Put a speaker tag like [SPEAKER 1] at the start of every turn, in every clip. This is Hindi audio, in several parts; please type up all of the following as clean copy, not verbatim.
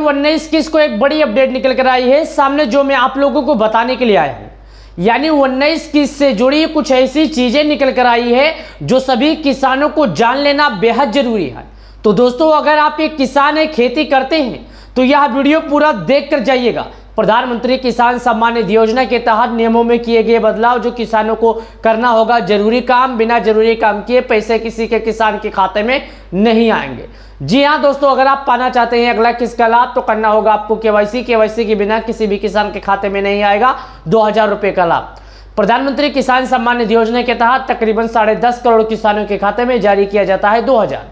[SPEAKER 1] तारीख 19 को एक बड़ी अपडेट निकल कर आई है सामने, जो मैं आप लोगों को बताने के लिए आया हूं। यानी 19 से जुड़ी कुछ ऐसी चीजें निकल कर आई है जो सभी किसानों को जान लेना बेहद जरूरी है। तो दोस्तों, अगर आप एक किसान है, खेती करते हैं, तो यह वीडियो पूरा देख कर जाइएगा। प्रधानमंत्री किसान सम्मान निधि योजना के तहत नियमों में किए गए बदलाव, जो किसानों को करना होगा जरूरी काम, बिना जरूरी काम किए पैसे किसी के किसान के खाते में नहीं आएंगे। जी हाँ दोस्तों, अगर आप पाना चाहते हैं अगला किस्त का लाभ, तो करना होगा आपको केवाईसी के बिना किसी भी किसान के खाते में नहीं आएगा 2000 रुपये का लाभ। प्रधानमंत्री किसान सम्मान निधि योजना के तहत तकरीबन 10.5 करोड़ किसानों के खाते में जारी किया जाता है 2000।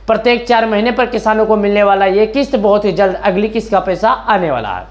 [SPEAKER 1] प्रत्येक 4 महीने पर किसानों को मिलने वाला ये किस्त बहुत ही जल्द अगली किस्त का पैसा आने वाला है।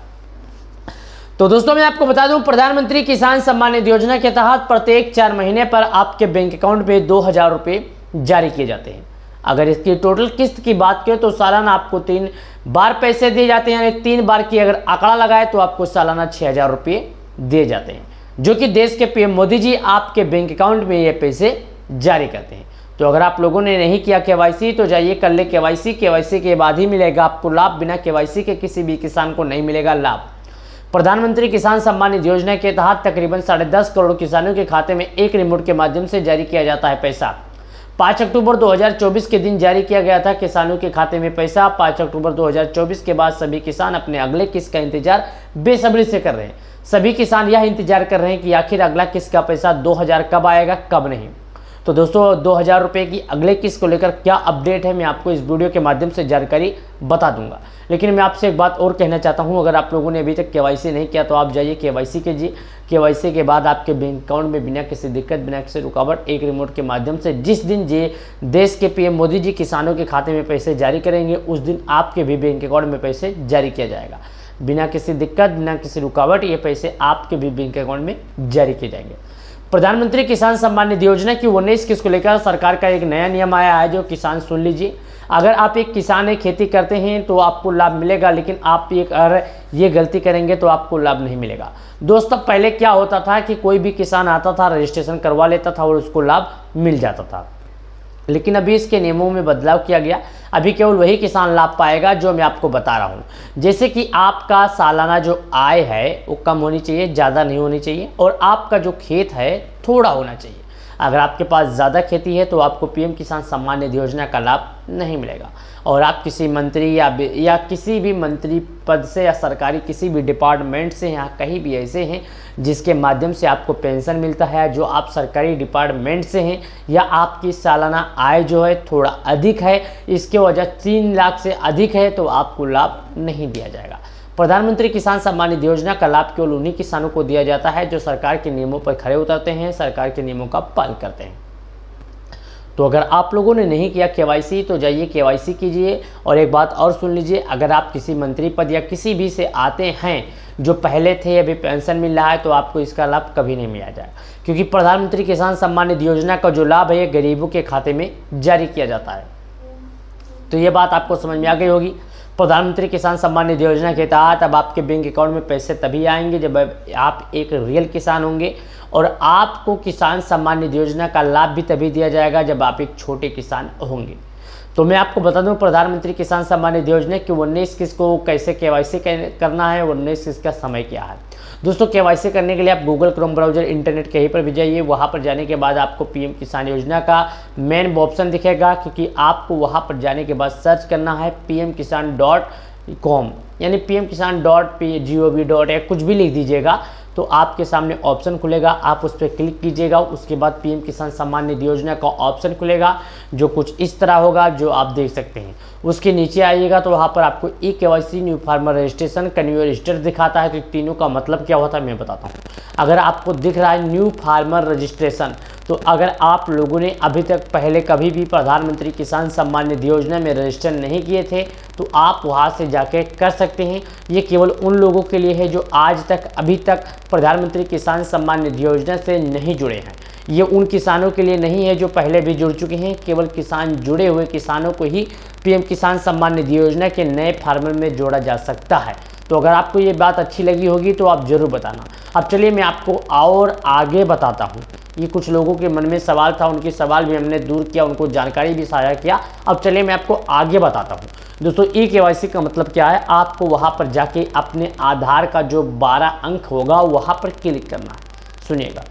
[SPEAKER 1] तो दोस्तों, मैं आपको बता दूं, प्रधानमंत्री किसान सम्मान निधि योजना के तहत प्रत्येक 4 महीने पर आपके बैंक अकाउंट में 2000 रुपये जारी किए जाते हैं। अगर इसकी टोटल किस्त की बात करें तो सालाना आपको 3 बार पैसे दिए जाते हैं। यानी 3 बार की अगर आंकड़ा लगाए तो आपको सालाना 6000 रुपये दिए जाते हैं, जो कि देश के पीएम मोदी जी आपके बैंक अकाउंट में ये पैसे जारी करते हैं। तो अगर आप लोगों ने नहीं किया केवाईसी तो जाइए कर ले केवाईसी के बाद ही मिलेगा आपको लाभ, बिना केवाईसी के किसी भी किसान को नहीं मिलेगा लाभ। प्रधानमंत्री किसान सम्मान निधि योजना के तहत तकरीबन 10.5 करोड़ किसानों के खाते में एक रिमोट के माध्यम से जारी किया जाता है पैसा। 5 अक्टूबर 2024 के दिन जारी किया गया था किसानों के खाते में पैसा। 5 अक्टूबर 2024 के बाद सभी किसान अपने अगले किस्त का इंतजार बेसब्री से कर रहे हैं। सभी किसान यह इंतजार कर रहे हैं कि आखिर अगला किस्त का पैसा 2000 कब आएगा, कब नहीं। तो दोस्तों, 2000 रुपये की अगले किस्त को लेकर क्या अपडेट है, मैं आपको इस वीडियो के माध्यम से जानकारी बता दूंगा। लेकिन मैं आपसे एक बात और कहना चाहता हूं, अगर आप लोगों ने अभी तक केवाईसी नहीं किया तो आप जाइए केवाईसी कीजिए। केवाईसी के बाद आपके बैंक अकाउंट में बिना किसी दिक्कत, बिना किसी रुकावट एक रिमोट के माध्यम से जिस दिन देश के पीएम मोदी जी किसानों के खाते में पैसे जारी करेंगे, उस दिन आपके भी बैंक अकाउंट में पैसे जारी किया जाएगा। बिना किसी दिक्कत, बिना किसी रुकावट ये पैसे आपके भी बैंक अकाउंट में जारी किए जाएंगे। प्रधानमंत्री किसान सम्मान निधि योजना की 19 किस्त को लेकर सरकार का एक नया नियम आया है, जो किसान सुन लीजिए। अगर आप एक किसान है, खेती करते हैं तो आपको लाभ मिलेगा, लेकिन आप अगर ये गलती करेंगे तो आपको लाभ नहीं मिलेगा। दोस्तों, पहले क्या होता था कि कोई भी किसान आता था, रजिस्ट्रेशन करवा लेता था और उसको लाभ मिल जाता था। लेकिन अभी इसके नियमों में बदलाव किया गया। अभी केवल वही किसान लाभ पाएगा जो मैं आपको बता रहा हूं। जैसे कि आपका सालाना जो आय है वो कम होनी चाहिए, ज़्यादा नहीं होनी चाहिए, और आपका जो खेत है थोड़ा होना चाहिए। अगर आपके पास ज़्यादा खेती है तो आपको पीएम किसान सम्मान निधि योजना का लाभ नहीं मिलेगा। और आप किसी मंत्री या किसी भी मंत्री पद से या सरकारी किसी भी डिपार्टमेंट से या कहीं भी ऐसे हैं जिसके माध्यम से आपको पेंशन मिलता है, जो आप सरकारी डिपार्टमेंट से हैं, या आपकी सालाना आय जो है थोड़ा अधिक है, इसके वजह 3 लाख से अधिक है, तो आपको लाभ नहीं दिया जाएगा। प्रधानमंत्री किसान सम्मान निधि योजना का लाभ केवल उन्हीं किसानों को दिया जाता है जो सरकार के नियमों पर खरे उतरते हैं, सरकार के नियमों का पालन करते हैं। तो अगर आप लोगों ने नहीं किया केवाईसी तो जाइए केवाईसी कीजिए। और एक बात और सुन लीजिए, अगर आप किसी मंत्री पद या किसी भी से आते हैं जो पहले थे, अभी पेंशन मिल रहा है, तो आपको इसका लाभ कभी नहीं मिला जाएगा, क्योंकि प्रधानमंत्री किसान सम्मान निधि योजना का जो लाभ है ये गरीबों के खाते में जारी किया जाता है। तो ये बात आपको समझ में आ गई होगी। प्रधानमंत्री किसान सम्मान निधि योजना के तहत अब आपके बैंक अकाउंट में पैसे तभी आएंगे जब आप एक रियल किसान होंगे, और आपको किसान सम्मान निधि योजना का लाभ भी तभी दिया जाएगा जब आप एक छोटे किसान होंगे। तो मैं आपको बता दूं, प्रधानमंत्री किसान सम्मान निधि योजना की 19 किस्त को कैसे केवाईसी करना है, 19 किस्त का समय क्या है। दोस्तों, केवाईसी करने के लिए आप गूगल क्रोम ब्राउजर इंटरनेट कहीं पर भी जाइए। वहाँ पर जाने के बाद आपको पीएम किसान योजना का मेन ऑप्शन दिखेगा, क्योंकि आपको वहाँ पर जाने के बाद सर्च करना है pmkisan.com, यानी pmkisan.gov.in कुछ भी लिख दीजिएगा तो आपके सामने ऑप्शन खुलेगा। आप उस पर क्लिक कीजिएगा। उसके बाद पीएम किसान सम्मान निधि योजना का ऑप्शन खुलेगा, जो कुछ इस तरह होगा, जो आप देख सकते हैं। उसके नीचे आइएगा तो वहाँ पर आपको e KYC, new farmer registration, कन्यू रजिस्टर दिखाता है। तो तीनों का मतलब क्या होता है मैं बताता हूँ। अगर आपको दिख रहा है न्यू फार्मर रजिस्ट्रेशन, तो अगर आप लोगों ने अभी तक पहले कभी भी प्रधानमंत्री किसान सम्मान निधि योजना में रजिस्टर नहीं किए थे तो आप वहां से जाके कर सकते हैं। ये केवल उन लोगों के लिए है जो आज तक अभी तक प्रधानमंत्री किसान सम्मान निधि योजना से नहीं जुड़े हैं। ये उन किसानों के लिए नहीं है जो पहले भी जुड़ चुके हैं। केवल किसान जुड़े हुए किसानों को ही पीएम किसान सम्मान निधि योजना के नए फार्मर में जोड़ा जा सकता है। तो अगर आपको ये बात अच्छी लगी होगी तो आप ज़रूर बताना। अब चलिए मैं आपको और आगे बताता हूँ। ये कुछ लोगों के मन में सवाल था, उनके सवाल भी हमने दूर किया, उनको जानकारी भी साझा किया। अब चलिए मैं आपको आगे बताता हूँ। दोस्तों ई केवाईसी का मतलब क्या है, आपको वहाँ पर जाके अपने आधार का जो 12 अंक होगा वहाँ पर क्लिक करना है। सुनिएगा,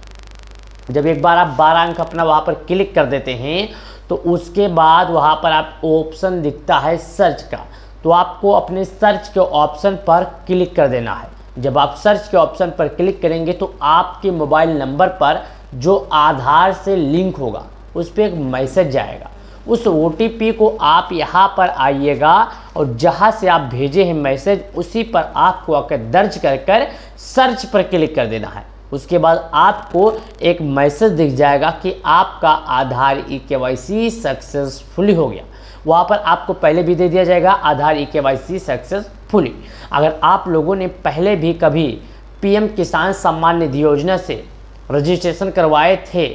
[SPEAKER 1] जब एक बार आप 12 अंक अपना वहाँ पर क्लिक कर देते हैं तो उसके बाद वहाँ पर आप ऑप्शन दिखता है सर्च का, तो आपको अपने सर्च के ऑप्शन पर क्लिक कर देना है। जब आप सर्च के ऑप्शन पर क्लिक करेंगे तो आपके मोबाइल नंबर पर जो आधार से लिंक होगा उस पर एक मैसेज जाएगा। उस OTP को आप यहाँ पर आइएगा और जहाँ से आप भेजे हैं मैसेज उसी पर आपको आकर दर्ज कर सर्च पर क्लिक कर देना है। उसके बाद आपको एक मैसेज दिख जाएगा कि आपका आधार ई केवाईसी सक्सेसफुली हो गया। वहाँ पर आपको पहले भी दे दिया जाएगा आधार ई केवाईसी सक्सेसफुली। अगर आप लोगों ने पहले भी कभी PM किसान सम्मान निधि योजना से रजिस्ट्रेशन करवाए थे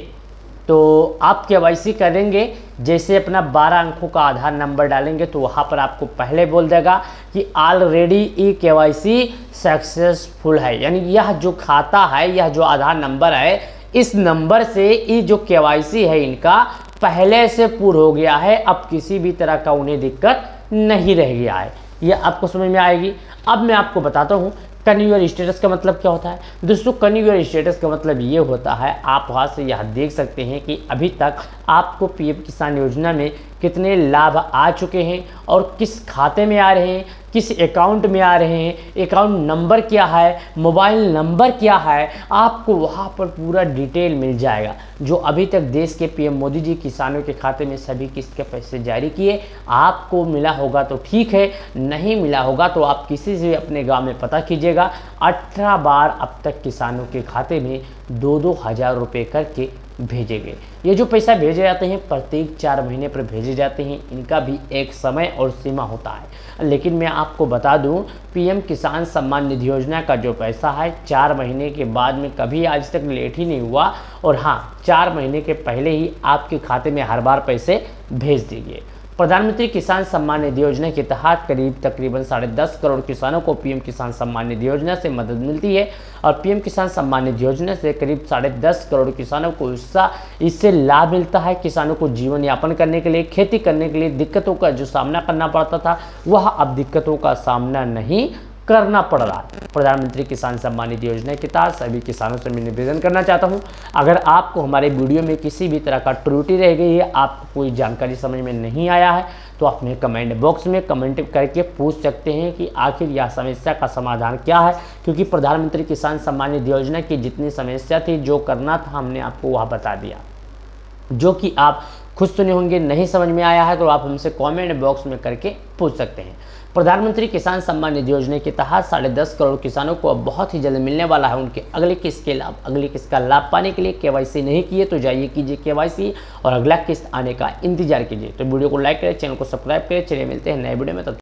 [SPEAKER 1] तो आप केवाईसी करेंगे, जैसे अपना 12 अंकों का आधार नंबर डालेंगे तो वहाँ पर आपको पहले बोल देगा कि ऑलरेडी ई केवाईसी सक्सेसफुल है, यानी यह जो खाता है, यह जो आधार नंबर है, इस नंबर से ये जो केवाईसी है इनका पहले से पूर्ण हो गया है, अब किसी भी तरह का उन्हें दिक्कत नहीं रह गया है। यह आपको समझ में आएगी। अब मैं आपको बताता हूँ कन्यू योर स्टेटस का मतलब क्या होता है। दोस्तों कन्यू योर स्टेटस का मतलब ये होता है, आप वहाँ से यह देख सकते हैं कि अभी तक आपको PM किसान योजना में कितने लाभ आ चुके हैं और किस खाते में आ रहे हैं, किस अकाउंट में आ रहे हैं, अकाउंट नंबर क्या है, मोबाइल नंबर क्या है, आपको वहाँ पर पूरा डिटेल मिल जाएगा। जो अभी तक देश के PM मोदी जी किसानों के खाते में सभी किस्त के पैसे जारी किए, आपको मिला होगा तो ठीक है, नहीं मिला होगा तो आप किसी से अपने गांव में पता कीजिएगा। 18 बार अब तक किसानों के खाते में 2-2 हज़ार रुपये करके भेजे गए। ये जो पैसा भेजे जाते हैं प्रत्येक 4 महीने पर भेजे जाते हैं, इनका भी एक समय और सीमा होता है। लेकिन मैं आपको बता दूं PM किसान सम्मान निधि योजना का जो पैसा है 4 महीने के बाद में कभी आज तक लेट ही नहीं हुआ, और हाँ 4 महीने के पहले ही आपके खाते में हर बार पैसे भेज दिए। प्रधानमंत्री किसान सम्मान निधि योजना के तहत तकरीबन 10.5 करोड़ किसानों को PM किसान सम्मान निधि योजना से मदद मिलती है और PM किसान सम्मान निधि योजना से करीब 10.5 करोड़ किसानों को इससे लाभ मिलता है। किसानों को जीवन यापन करने के लिए, खेती करने के लिए दिक्कतों का जो सामना करना पड़ता था वह अब दिक्कतों का सामना नहीं करना पड़ रहा है। प्रधानमंत्री किसान सम्मान निधि योजना के तहत सभी किसानों से मैं निवेदन करना चाहता हूं, अगर आपको हमारे वीडियो में किसी भी तरह का त्रुटि रह गई है, आपको कोई जानकारी समझ में नहीं आया है, तो आप हमें कमेंट बॉक्स में कमेंट करके पूछ सकते हैं कि आखिर यह समस्या का समाधान क्या है। क्योंकि प्रधानमंत्री किसान सम्मान निधि योजना की जितनी समस्या थी, जो करना था, हमने आपको वह बता दिया। जो कि आप खुद सुने होंगे, नहीं समझ में आया है तो आप हमसे कमेंट बॉक्स में करके पूछ सकते हैं। प्रधानमंत्री किसान सम्मान निधि योजना के तहत 10.5 करोड़ किसानों को अब बहुत ही जल्द मिलने वाला है उनके अगले किस्त के लाभ। अगली किस्त का लाभ पाने के लिए केवाईसी नहीं किए तो जाइए कीजिए केवाईसी और अगला किस्त आने का इंतजार कीजिए। तो वीडियो को लाइक करें, चैनल को सब्सक्राइब करें। चलिए मिलते हैं नए वीडियो में।